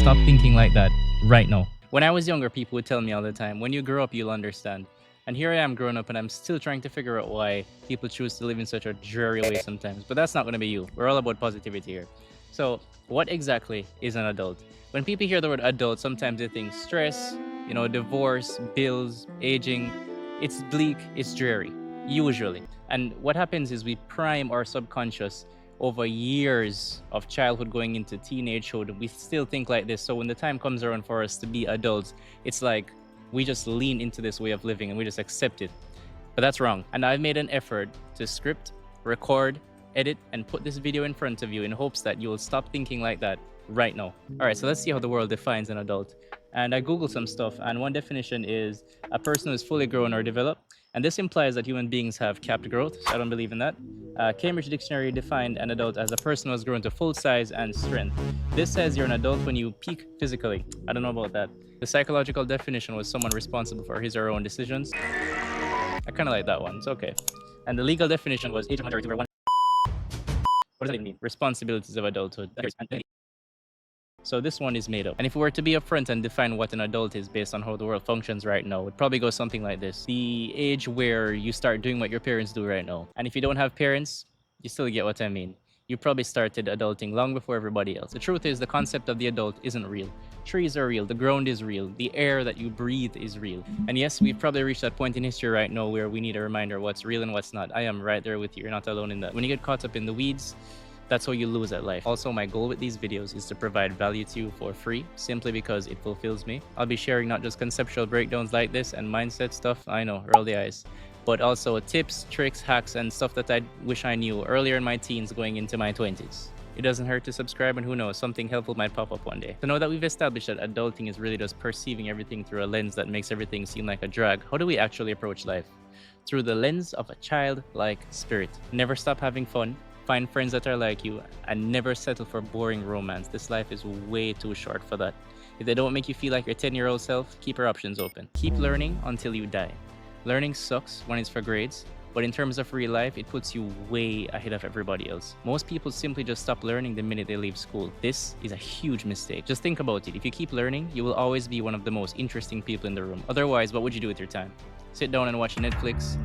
stop thinking like that right now. When I was younger, people would tell me all the time, when you grow up, you'll understand. And here I am growing up and I'm still trying to figure out why people choose to live in such a dreary way sometimes. But that's not going to be you. We're all about positivity here. So, what exactly is an adult? When people hear the word adult, sometimes they think stress, divorce, bills, aging. It's bleak, it's dreary, usually. And what happens is we prime our subconscious over years of childhood going into teenagehood. We still think like this. So when the time comes around for us to be adults, it's like we just lean into this way of living and we just accept it. But that's wrong. And I've made an effort to script, record, edit, and put this video in front of you in hopes that you will stop thinking like that right now. All right, so let's see how the world defines an adult. And I Googled some stuff, and one definition is a person who is fully grown or developed. And this implies that human beings have capped growth, so I don't believe in that. Cambridge Dictionary defined an adult as a person who has grown to full size and strength. This says you're an adult when you peak physically. I don't know about that. The psychological definition was someone responsible for his or her own decisions. I kind of like that one. It's okay. And the legal definition was age of majority over one. What does that even mean? Responsibilities of adulthood. So this one is made up. And if we were to be upfront and define what an adult is based on how the world functions right now, it probably goes something like this. The age where you start doing what your parents do right now. And if you don't have parents, you still get what I mean. You probably started adulting long before everybody else. The truth is the concept of the adult isn't real. Trees are real, the ground is real, the air that you breathe is real. And yes, we've probably reached that point in history right now where we need a reminder what's real and what's not. I am right there with you, you're not alone in that. When you get caught up in the weeds, that's how you lose at life. Also, my goal with these videos is to provide value to you for free, simply because it fulfills me. I'll be sharing not just conceptual breakdowns like this and mindset stuff, I know, roll the eyes, but also tips, tricks, hacks, and stuff that I wish I knew earlier in my teens going into my 20s. It doesn't hurt to subscribe, and who knows, something helpful might pop up one day. So now that we've established that adulting is really just perceiving everything through a lens that makes everything seem like a drag, how do we actually approach life? Through the lens of a childlike spirit. Never stop having fun. Find friends that are like you, and never settle for boring romance. This life is way too short for that. If they don't make you feel like your 10-year-old self, keep your options open. Keep learning until you die. Learning sucks when it's for grades, but in terms of real life, it puts you way ahead of everybody else. Most people simply just stop learning the minute they leave school. This is a huge mistake. Just think about it. If you keep learning, you will always be one of the most interesting people in the room. Otherwise, what would you do with your time? Sit down and watch Netflix,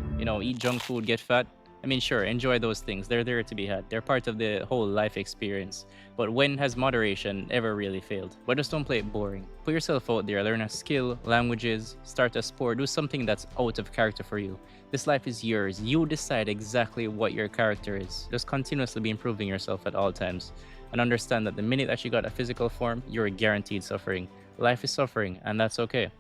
eat junk food, get fat? I mean, sure, enjoy those things. They're there to be had. They're part of the whole life experience. But when has moderation ever really failed? But just don't play it boring. Put yourself out there. Learn a skill, languages, start a sport. Do something that's out of character for you. This life is yours. You decide exactly what your character is. Just continuously be improving yourself at all times. And understand that the minute that you got a physical form, you're guaranteed suffering. Life is suffering, and that's okay.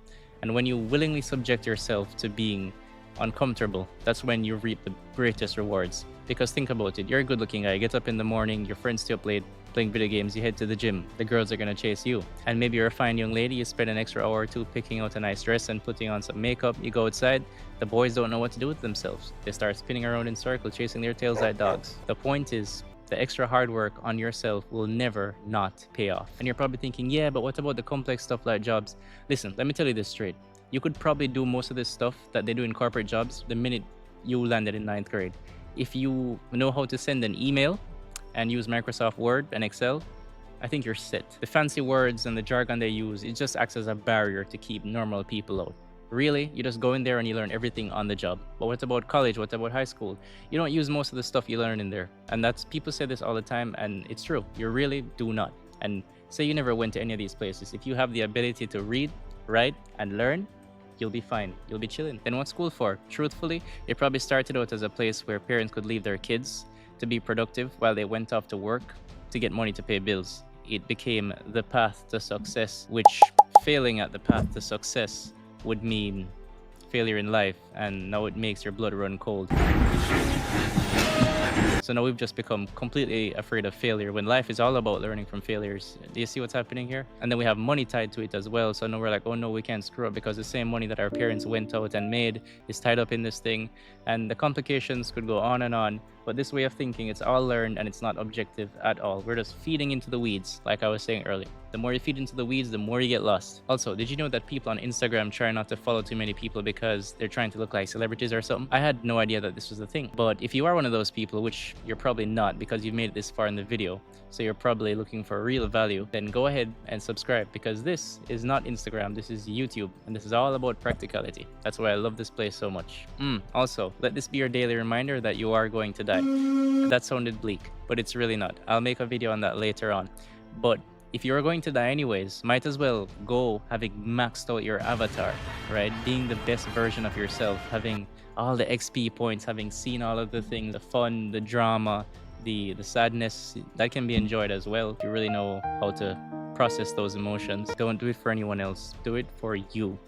And when you willingly subject yourself to being uncomfortable, that's when you reap the greatest rewards. Because think about it, you're a good looking guy, you get up in the morning, your friends stay up late playing video games, you head to the gym, the girls are gonna chase you. And maybe you're a fine young lady, you spend an extra hour or two picking out a nice dress and putting on some makeup, you go outside, the boys don't know what to do with themselves. They start spinning around in circles, chasing their tails like dogs. The point is, the extra hard work on yourself will never not pay off. And you're probably thinking, yeah, but what about the complex stuff like jobs? Listen, let me tell you this straight. You could probably do most of this stuff that they do in corporate jobs the minute you landed in 9th grade. If you know how to send an email and use Microsoft Word and Excel, I think you're set. The fancy words and the jargon they use, it just acts as a barrier to keep normal people out. Really, you just go in there and you learn everything on the job. But what about college? What about high school? You don't use most of the stuff you learn in there. And people say this all the time, and it's true. You really do not. And say you never went to any of these places. If you have the ability to read, write, and learn, you'll be fine. You'll be chilling. Then what's school for? Truthfully, it probably started out as a place where parents could leave their kids to be productive while they went off to work to get money to pay bills. It became the path to success, which failing at the path to success would mean failure in life, and now it makes your blood run cold. So now we've just become completely afraid of failure when life is all about learning from failures. Do you see what's happening here? And then we have money tied to it as well. So now we're like, oh no, we can't screw up because the same money that our parents went out and made is tied up in this thing. And the complications could go on and on. But this way of thinking, it's all learned and it's not objective at all. We're just feeding into the weeds, like I was saying earlier. The more you feed into the weeds, the more you get lost. Also, did you know that people on Instagram try not to follow too many people because they're trying to look like celebrities or something? I had no idea that this was a thing. But if you are one of those people, which you're probably not because you've made it this far in the video, so you're probably looking for real value, then go ahead and subscribe, because this is not Instagram, this is YouTube, and this is all about practicality. That's why I love this place so much. Also, let this be your daily reminder that you are going to die. That sounded bleak, but it's really not. I'll make a video on that later on. But if you're going to die anyways, might as well go having maxed out your avatar, right? Being the best version of yourself, having all the XP points, having seen all of the things, the fun, the drama, the sadness, that can be enjoyed as well if you really know how to process those emotions. Don't do it for anyone else, do it for you.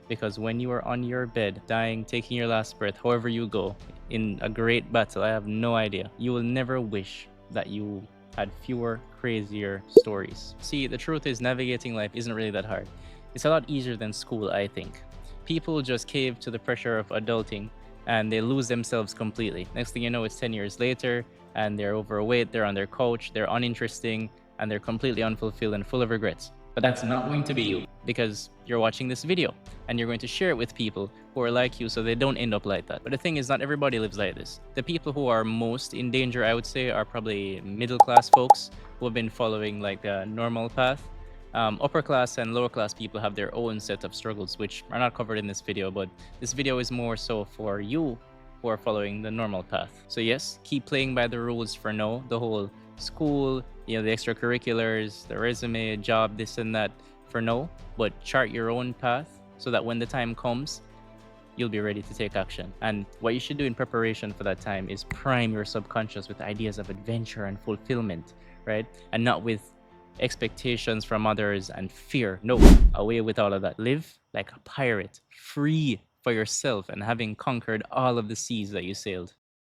Because when you are on your bed, dying, taking your last breath, however you go, in a great battle, I have no idea, you will never wish that you had fewer, crazier stories. See, the truth is navigating life isn't really that hard. It's a lot easier than school, I think. People just cave to the pressure of adulting and they lose themselves completely. Next thing you know, it's 10 years later and they're overweight, they're on their couch, they're uninteresting, and they're completely unfulfilled and full of regrets. But that's not going to be you, because you're watching this video and you're going to share it with people who are like you so they don't end up like that. But the thing is, not everybody lives like this. The people who are most in danger, I would say, are probably middle class folks who have been following like a normal path. Upper class and lower class people have their own set of struggles, which are not covered in this video, but this video is more so for you who are following the normal path. So yes, keep playing by the rules for now. The whole school, the extracurriculars, the resume, job, this and that for now, but chart your own path so that when the time comes, you'll be ready to take action. And what you should do in preparation for that time is prime your subconscious with ideas of adventure and fulfillment, right? And not with expectations from others and fear. No, away with all of that. Live like a pirate, free for yourself and having conquered all of the seas that you sailed.